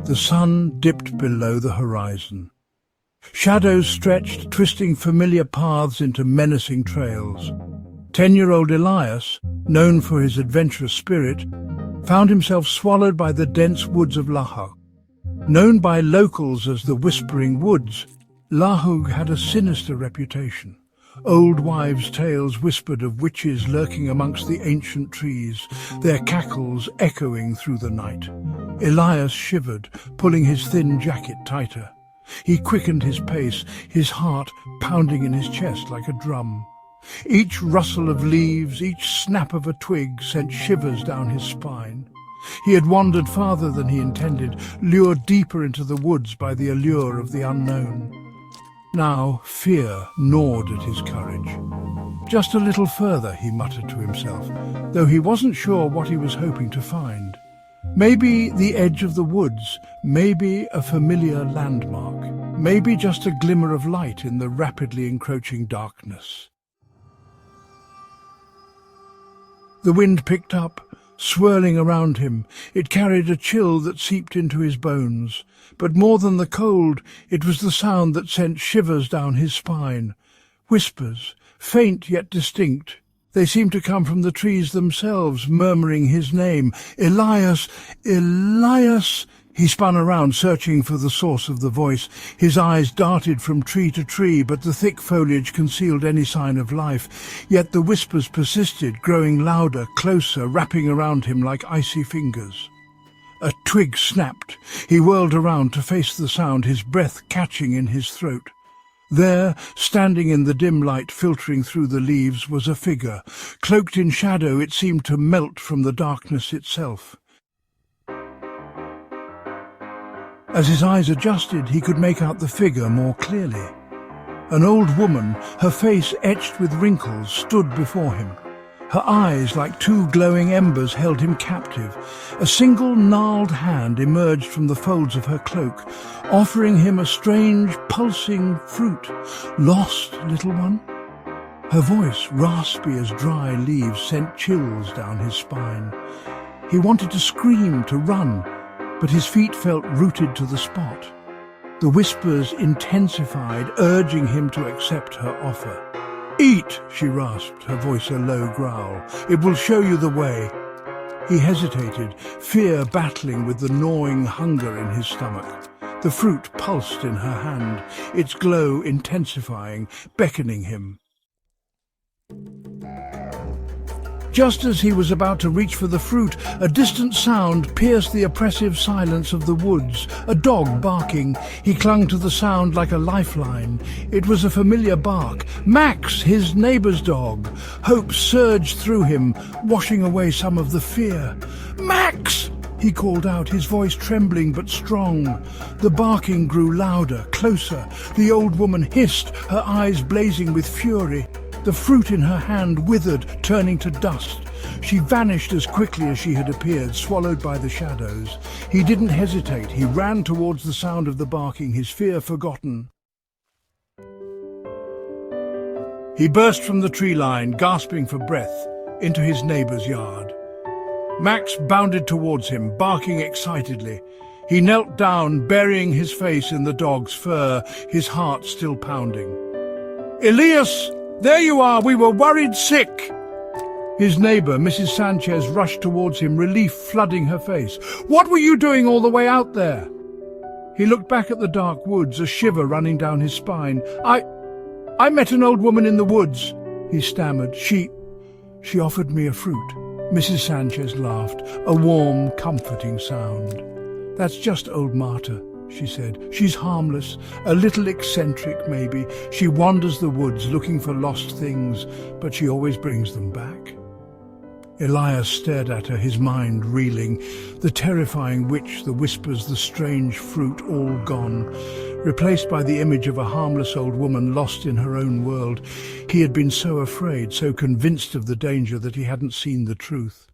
The sun dipped below the horizon. Shadows stretched, twisting familiar paths into menacing trails. 10-year-old Elias, known for his adventurous spirit, found himself swallowed by the dense woods of Lahug. Known by locals as the Whispering Woods, Lahug had a sinister reputation. Old wives' tales whispered of witches lurking amongst the ancient trees, their cackles echoing through the night. Elias shivered, pulling his thin jacket tighter. He quickened his pace, his heart pounding in his chest like a drum. Each rustle of leaves, each snap of a twig sent shivers down his spine. He had wandered farther than he intended, lured deeper into the woods by the allure of the unknown. Now fear gnawed at his courage. Just a little further, he muttered to himself, though he wasn't sure what he was hoping to find. Maybe the edge of the woods, maybe a familiar landmark, maybe just a glimmer of light in the rapidly encroaching darkness. The wind picked up, swirling around him. It carried a chill that seeped into his bones. But more than the cold, it was the sound that sent shivers down his spine. Whispers, faint yet distinct. They seemed to come from the trees themselves, murmuring his name. Elias! Elias! He spun around, searching for the source of the voice. His eyes darted from tree to tree, but the thick foliage concealed any sign of life. Yet the whispers persisted, growing louder, closer, wrapping around him like icy fingers. A twig snapped. He whirled around to face the sound, his breath catching in his throat. There, standing in the dim light filtering through the leaves, was a figure. Cloaked in shadow, it seemed to melt from the darkness itself. As his eyes adjusted, he could make out the figure more clearly. An old woman, her face etched with wrinkles, stood before him. Her eyes, like two glowing embers, held him captive. A single gnarled hand emerged from the folds of her cloak, offering him a strange, pulsing fruit. "Lost, little one?" Her voice, raspy as dry leaves, sent chills down his spine. He wanted to scream, to run, but his feet felt rooted to the spot. The whispers intensified, urging him to accept her offer. "Eat," she rasped, her voice a low growl. "It will show you the way." He hesitated, fear battling with the gnawing hunger in his stomach. The fruit pulsed in her hand, its glow intensifying, beckoning him. Just as he was about to reach for the fruit, a distant sound pierced the oppressive silence of the woods. A dog barking. He clung to the sound like a lifeline. It was a familiar bark. Max, his neighbour's dog. Hope surged through him, washing away some of the fear. "Max!" he called out, his voice trembling but strong. The barking grew louder, closer. The old woman hissed, her eyes blazing with fury. The fruit in her hand withered, turning to dust. She vanished as quickly as she had appeared, swallowed by the shadows. He didn't hesitate. He ran towards the sound of the barking, his fear forgotten. He burst from the tree line, gasping for breath, into his neighbour's yard. Max bounded towards him, barking excitedly. He knelt down, burying his face in the dog's fur, his heart still pounding. "Elias! There you are! We were worried sick!" His neighbour, Mrs. Sanchez, rushed towards him, relief flooding her face. "What were you doing all the way out there?" He looked back at the dark woods, a shiver running down his spine. I met an old woman in the woods," he stammered. She offered me a fruit." Mrs. Sanchez laughed, a warm, comforting sound. "That's just old Marta," she said. "She's harmless, a little eccentric maybe. She wanders the woods looking for lost things, but she always brings them back." Elias stared at her, his mind reeling. The terrifying witch, the whispers, the strange fruit, all gone, replaced by the image of a harmless old woman lost in her own world. He had been so afraid, so convinced of the danger that he hadn't seen the truth.